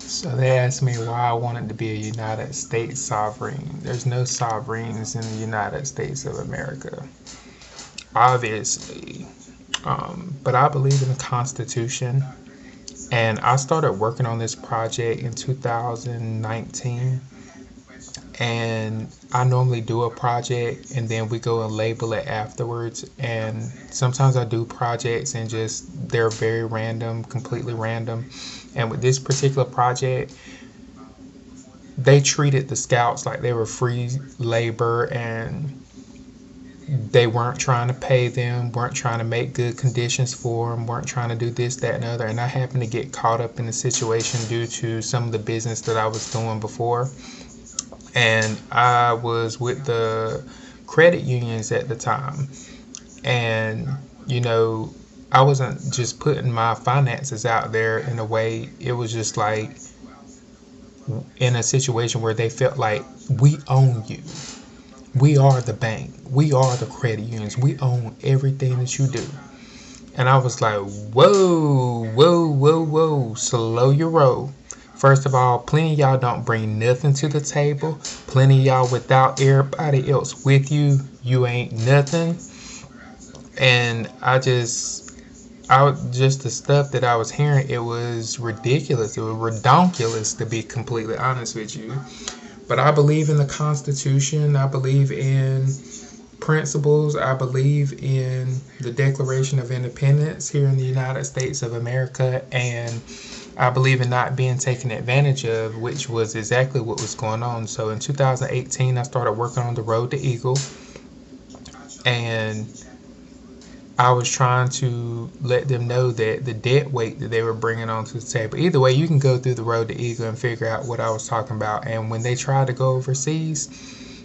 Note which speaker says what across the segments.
Speaker 1: So they asked me why I wanted to be a United States sovereign. There's no sovereigns in the United States of America, obviously. But I believe in the Constitution, and I started working on this project in 2019. And I normally do a project and then we go and label it afterwards. And sometimes I do projects and just they're very random, completely random. And with this particular project, they treated the scouts like they were free labor, and they weren't trying to pay them, weren't trying to make good conditions for them, weren't trying to do this, that, and other. And I happened to get caught up in the situation due to some of the business that I was doing before. And I was with the credit unions at the time. And, you know, I wasn't just putting my finances out there in a way, it was just like in a situation where they felt like we own you. We are the bank. We are the credit unions. We own everything that you do. And I was like, whoa, whoa, whoa, whoa, slow your roll. First of all, plenty of y'all don't bring nothing to the table. Plenty of y'all without everybody else with you, you ain't nothing. And just the stuff that I was hearing, it was ridiculous. It was redonkulous, to be completely honest with you. But I believe in the Constitution. I believe in principles. I believe in the Declaration of Independence here in the United States of America. And I believe in not being taken advantage of, which was exactly what was going on. So in 2018, I started working on the Road to Eagle. And I was trying to let them know that the debt weight that they were bringing onto the table. Either way, you can go through the Road to Eagle and figure out what I was talking about. And when they tried to go overseas,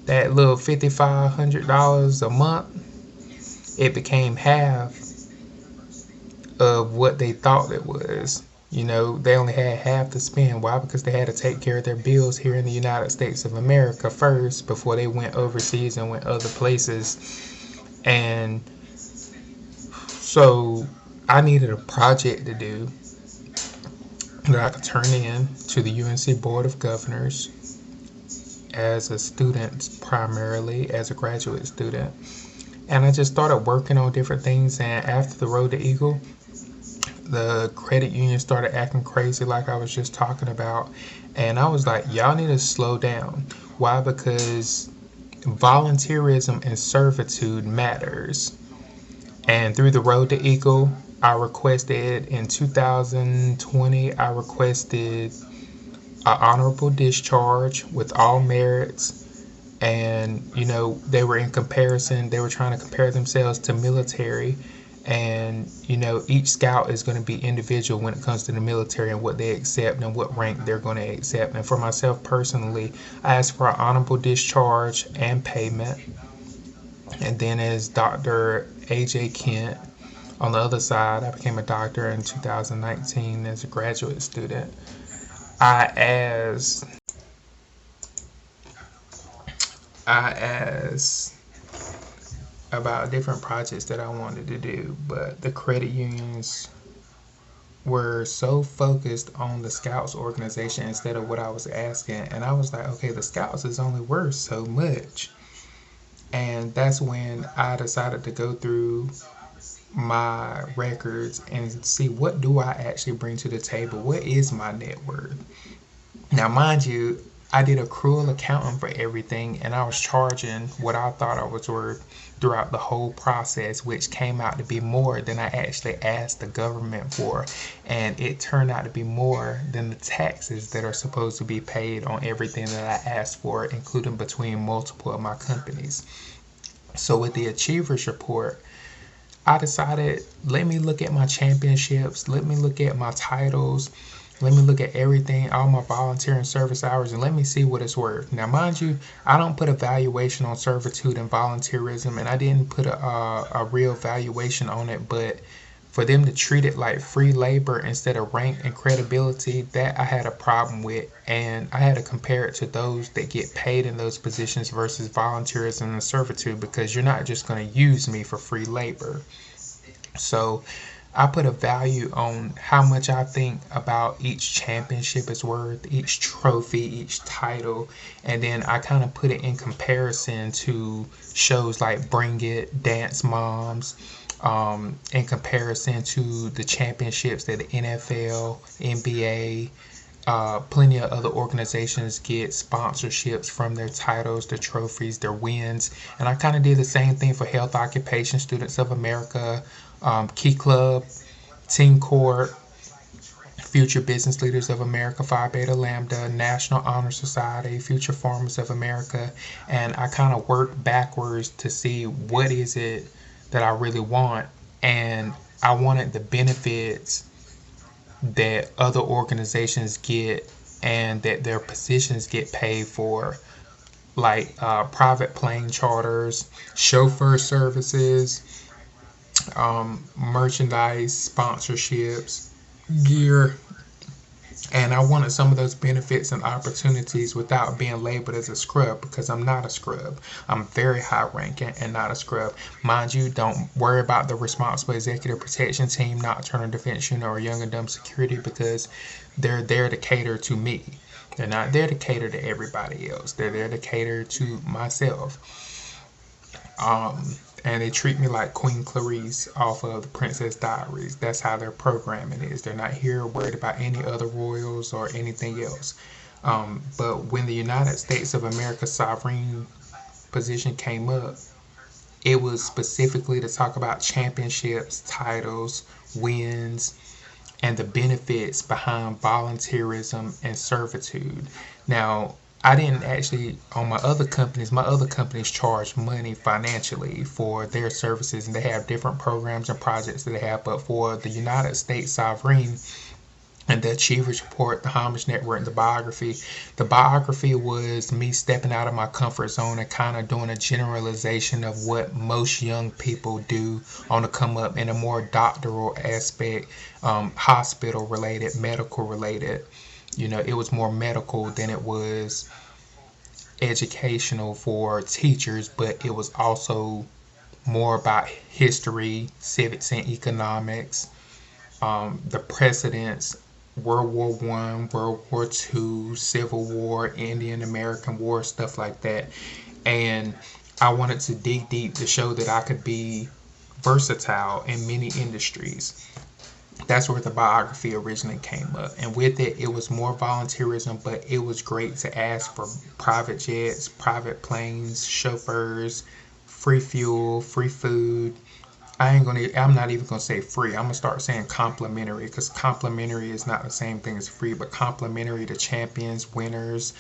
Speaker 1: that little $5,500 a month, it became half of what they thought it was. You know, they only had half to spend. Why? Because they had to take care of their bills here in the United States of America first before they went overseas and went other places. And so I needed a project to do that I could turn in to the UNC Board of Governors as a student, primarily as a graduate student. And I just started working on different things. And after the Road to Eagle, the credit union started acting crazy like I was just talking about. And I was like, y'all need to slow down. Why? Because volunteerism and servitude matters. And through the Road to Eagle, I requested in 2020, I requested an honorable discharge with all merits. And, you know, they were trying to compare themselves to military. And, you know, each scout is going to be individual when it comes to the military and what they accept and what rank they're going to accept. And for myself personally, I asked for an honorable discharge and payment. And then as Dr. A.J. Kent, on the other side, I became a doctor in 2019 as a graduate student. I asked about different projects that I wanted to do, but the credit unions were so focused on the Scouts organization instead of what I was asking. And I was like, okay, the Scouts is only worth so much. And that's when I decided to go through my records and see what do I actually bring to the table. What is my net worth? Now, mind you, I did accrual accounting for everything, and I was charging what I thought I was worth throughout the whole process, which came out to be more than I actually asked the government for. And it turned out to be more than the taxes that are supposed to be paid on everything that I asked for, including between multiple of my companies. So with the Achievers Report, I decided, let me look at my championships, let me look at my titles, let me look at everything, all my volunteer and service hours, and let me see what it's worth. Now, mind you, I don't put a valuation on servitude and volunteerism, and I didn't put a real valuation on it, but for them to treat it like free labor instead of rank and credibility, that I had a problem with. And I had to compare it to those that get paid in those positions versus volunteerism and servitude, because you're not just going to use me for free labor. So I put a value on how much I think about each championship is worth, each trophy, each title, and then I kind of put it in comparison to shows like Bring It, Dance Moms, in comparison to the championships that the NFL, NBA, plenty of other organizations get sponsorships from their titles, their trophies, their wins. And I kind of did the same thing for Health Occupation Students of America, Key Club, Team Court, Future Business Leaders of America, Phi Beta Lambda, National Honor Society, Future Farmers of America. And I kind of worked backwards to see what is it that I really want. And I wanted the benefits that other organizations get and that their positions get paid for, like private plane charters, chauffeur services, merchandise, sponsorships, gear. And I wanted some of those benefits and opportunities without being labeled as a scrub, because I'm not a scrub. I'm very high ranking and not a scrub. Mind you, don't worry about the Responsible Executive Protection Team, Nocturnal Defense Unit, or Young and Dumb Security, because they're there to cater to me. They're not there to cater to everybody else. They're there to cater to myself. And they treat me like Queen Clarice off of the Princess Diaries. That's how their programming is. They're not here worried about any other royals or anything else. But when the United States of America sovereign position came up, it was specifically to talk about championships, titles, wins, and the benefits behind volunteerism and servitude. Now, I didn't actually, on my other companies charge money financially for their services, and they have different programs and projects that they have. But for the United States Sovereign and the Achievers Report, the Homage Network, and the biography was me stepping out of my comfort zone and kind of doing a generalization of what most young people do on the come up in a more doctoral aspect, hospital related, medical related. It was more medical than it was educational for teachers, but it was also more about history, civics, and economics, the precedents, World War One, World War Two, Civil War, Indian American War, stuff like that. And I wanted to dig deep to show that I could be versatile in many industries. That's where the biography originally came up. And with it, it was more volunteerism, but it was great to ask for private jets, private planes, chauffeurs, free fuel, free food. I'm not even gonna say free. I'm gonna start saying complimentary, because complimentary is not the same thing as free, but complimentary to champions, winners,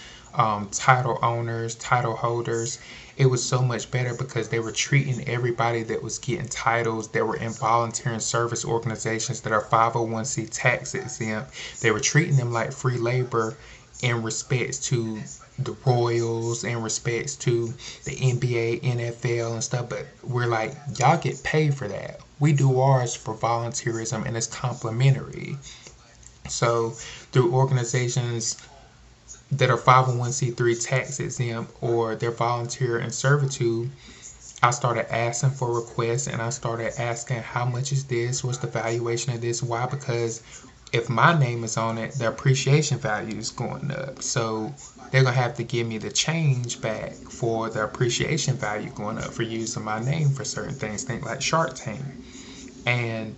Speaker 1: title owners, title holders. It was so much better because they were treating everybody that was getting titles that were in volunteer and service organizations that are 501c tax exempt. They were treating them like free labor in respects to the Royals, in respects to the NBA, NFL, and stuff. But we're like, y'all get paid for that. We do ours for volunteerism, and it's complimentary. So through organizations that are 501c3 tax exempt, or they're volunteer and servitude, I started asking for requests, and I started asking, how much is this? What's the valuation of this? Why? Because if my name is on it, the appreciation value is going up. So they're going to have to give me the change back for the appreciation value going up for using my name for certain things. Think like Shark Tank. And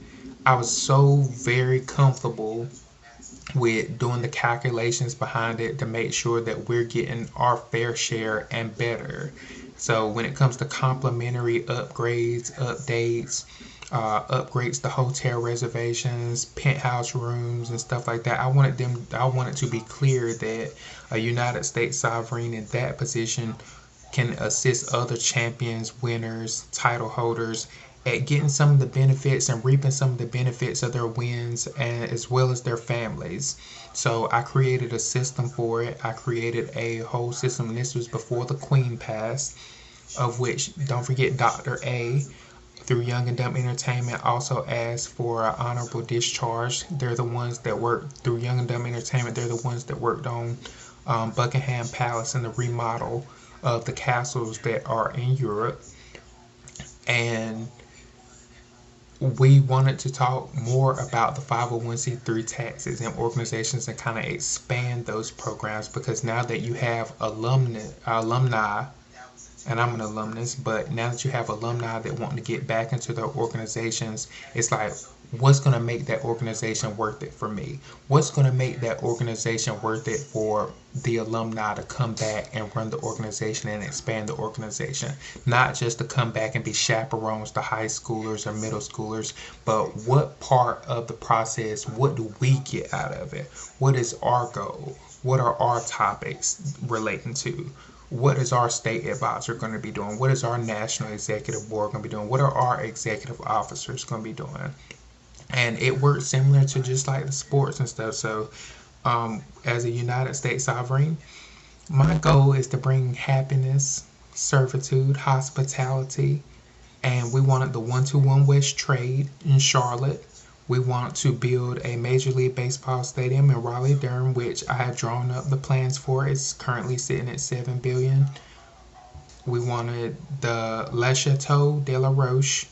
Speaker 1: I was so very comfortable with doing the calculations behind it to make sure that we're getting our fair share and better. So when it comes to complimentary upgrades, updates, upgrades to hotel reservations, penthouse rooms, and stuff like that, I wanted to be clear that a United States sovereign in that position can assist other champions, winners, title holders at getting some of the benefits and reaping some of the benefits of their wins, and as well as their families. So I created a system for it. I created a whole system, and this was before the Queen passed, of which, don't forget, Dr. A through Young and Dumb Entertainment also asked for an honorable discharge. They're the ones that worked through Young and Dumb Entertainment. They're the ones that worked on Buckingham Palace and the remodel of the castles that are in Europe. And we wanted to talk more about the 501c3 taxes and organizations and kind of expand those programs, because now that you have alumni, and I'm an alumnus, but now that you have alumni that want to get back into their organizations, it's like, what's going to make that organization worth it for me? What's going to make that organization worth it for the alumni to come back and run the organization and expand the organization? Not just to come back and be chaperones to high schoolers or middle schoolers, but what part of the process, what do we get out of it? What is our goal? What are our topics relating to? What is our state advisor going to be doing? What is our national executive board going to be doing? What are our executive officers going to be doing? And it works similar to just like the sports and stuff. So as a United States sovereign, my goal is to bring happiness, servitude, hospitality, and we wanted the 121 West trade in Charlotte. We want to build a Major League Baseball stadium in Raleigh-Durham, which I have drawn up the plans for. It's currently sitting at $7 billion. We wanted the Le Chateau de la Roche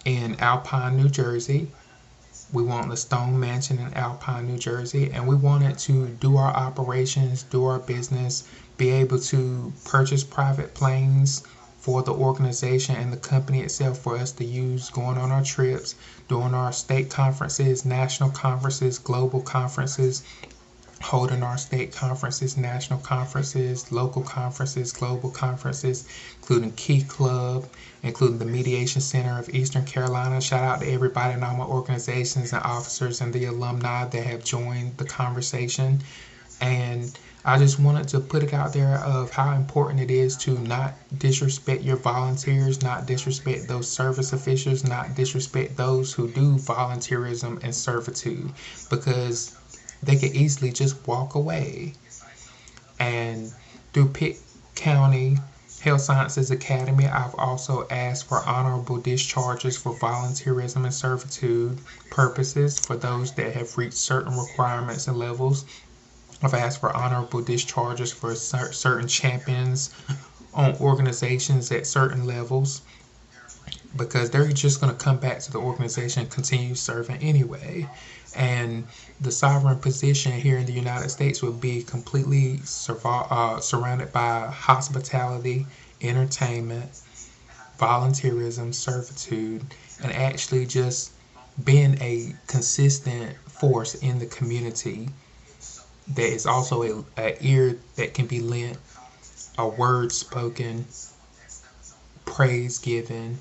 Speaker 1: in Alpine, New Jersey. We want the Stone Mansion in Alpine, New Jersey, and we wanted to do our operations, do our business, be able to purchase private planes for the organization and the company itself for us to use going on our trips, doing our state conferences, national conferences, global conferences, holding our state conferences, national conferences, local conferences, global conferences, including Key Club, including the Mediation Center of Eastern Carolina. Shout out to everybody in all my organizations and officers and the alumni that have joined the conversation. And I just wanted to put it out there of how important it is to not disrespect your volunteers, not disrespect those service officials, not disrespect those who do volunteerism and servitude, because they could easily just walk away. And through Pitt County Health Sciences Academy, I've also asked for honorable discharges for volunteerism and servitude purposes for those that have reached certain requirements and levels. I've asked for honorable discharges for certain champions on organizations at certain levels, because they're just going to come back to the organization and continue serving anyway. And the sovereign position here in the United States would be completely surrounded by hospitality, entertainment, volunteerism, servitude, and actually just being a consistent force in the community that is also a ear that can be lent, a word spoken, praise given.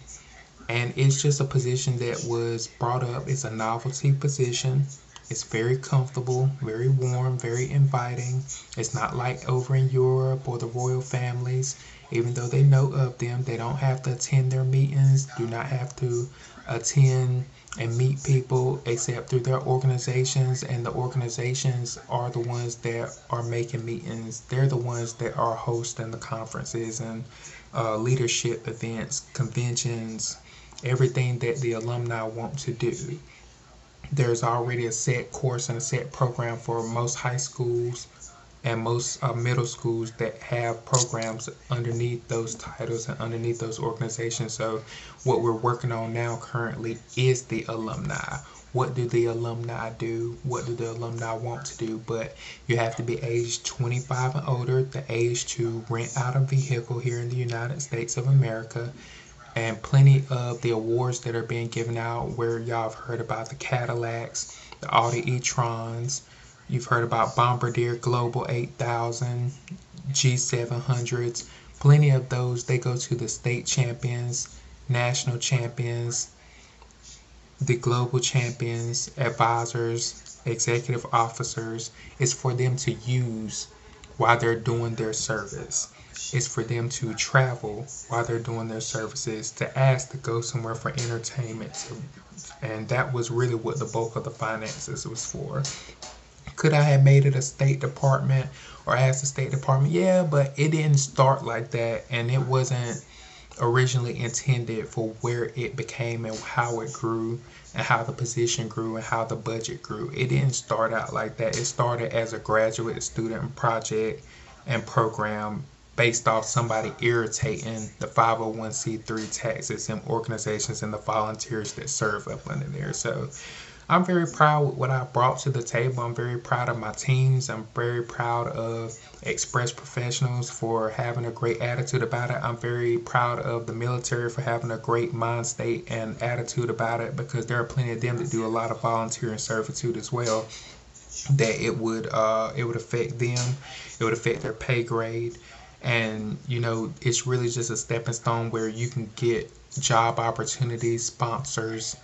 Speaker 1: And it's just a position that was brought up. It's a novelty position. It's very comfortable, very warm, very inviting. It's not like over in Europe or the royal families. Even though they know of them, they don't have to attend their meetings, do not have to attend and meet people except through their organizations, and the organizations are the ones that are making meetings. They're the ones that are hosting the conferences and leadership events, conventions, everything that the alumni want to do. There's already a set course and a set program for most high schools and most middle schools that have programs underneath those titles and underneath those organizations. So what we're working on now currently is the alumni. What do the alumni do? What do the alumni want to do? But you have to be age 25 and older, the age to rent out a vehicle here in the United States of America. And plenty of the awards that are being given out, where y'all have heard about the Cadillacs, the Audi e-trons. You've heard about Bombardier Global 8000, G700s. Plenty of those, they go to the state champions, national champions, the global champions, advisors, executive officers. It's for them to use while they're doing their service. It's for them to travel while they're doing their services, to ask to go somewhere for entertainment. And that was really what the bulk of the finances was for. Could I have made it a State Department or asked the State Department? Yeah, but it didn't start like that, and it wasn't originally intended for where it became and how it grew and how the position grew and how the budget grew. It didn't start out like that. It started as a graduate student project and program based off somebody irritating the 501c3 taxes and organizations and the volunteers that serve up under there. So I'm very proud with what I brought to the table. I'm very proud of my teams. I'm very proud of Express Professionals for having a great attitude about it. I'm very proud of the military for having a great mind state and attitude about it, because there are plenty of them that do a lot of volunteer and servitude as well, that it would affect them. It would affect their pay grade. And it's really just a stepping stone where you can get job opportunities, sponsors.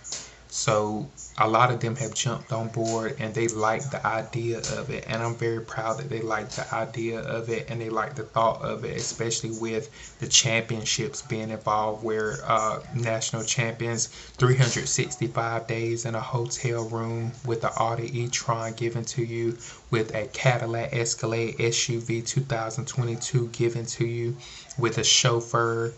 Speaker 1: So a lot of them have jumped on board and they like the idea of it, and I'm very proud that they like the idea of it and they like the thought of it, especially with the championships being involved, where national champions, 365 days in a hotel room with the Audi e-tron given to you, with a Cadillac Escalade SUV 2022 given to you, with a chauffeur,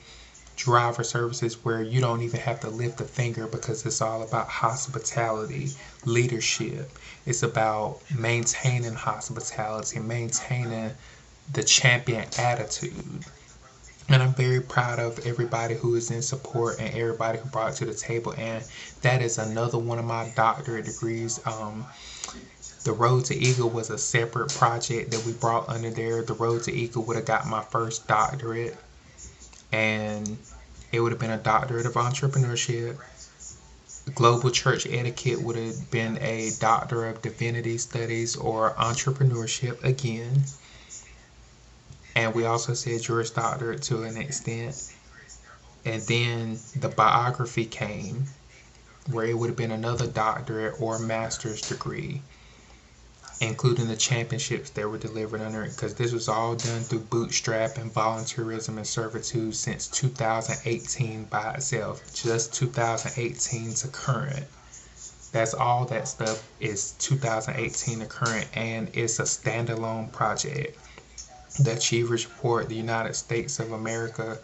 Speaker 1: driver services where you don't even have to lift a finger, because it's all about hospitality, leadership. It's about maintaining hospitality, maintaining the champion attitude. And I'm very proud of everybody who is in support and everybody who brought it to the table. And that is another one of my doctorate degrees. The Road to Eagle was a separate project that we brought under there. The Road to Eagle would have got my first doctorate, and it would have been a doctorate of entrepreneurship. Global church etiquette would have been a doctor of divinity studies or entrepreneurship again. And we also said Juris Doctorate to an extent. And then the biography came, where it would have been another doctorate or master's degree, including the championships that were delivered under it, because this was all done through bootstrap and volunteerism and servitude since 2018 by itself. Just 2018 to current. That's all that stuff is 2018 to current, and it's a standalone project. The Achievers Report, the United States of America,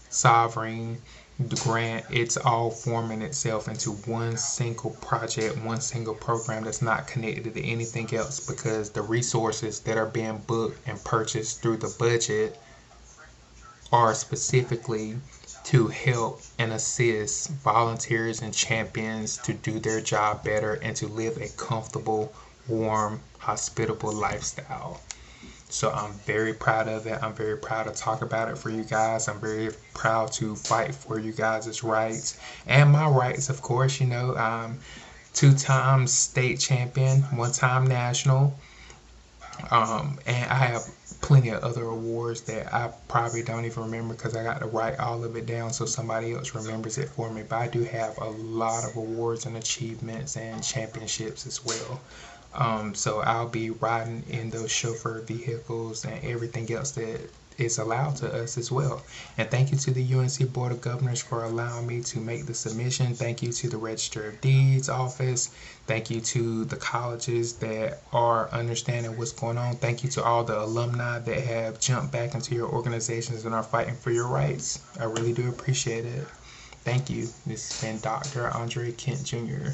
Speaker 1: Sovereign, the grant, it's all forming itself into one single project, one single program that's not connected to anything else, because the resources that are being booked and purchased through the budget are specifically to help and assist volunteers and champions to do their job better and to live a comfortable, warm, hospitable lifestyle. So I'm very proud of it. I'm very proud to talk about it for you guys. I'm very proud to fight for you guys' rights and my rights, of course. I'm 2 times state champion, 1 time national. And I have plenty of other awards that I probably don't even remember, because I got to write all of it down so somebody else remembers it for me. But I do have a lot of awards and achievements and championships as well. So I'll be riding in those chauffeur vehicles and everything else that is allowed to us as well. And thank you to the UNC Board of Governors for allowing me to make the submission. Thank you to the Register of Deeds office. Thank you to the colleges that are understanding what's going on. Thank you to all the alumni that have jumped back into your organizations and are fighting for your rights. I really do appreciate it. Thank you. This has been Dr. Andre Kent Jr.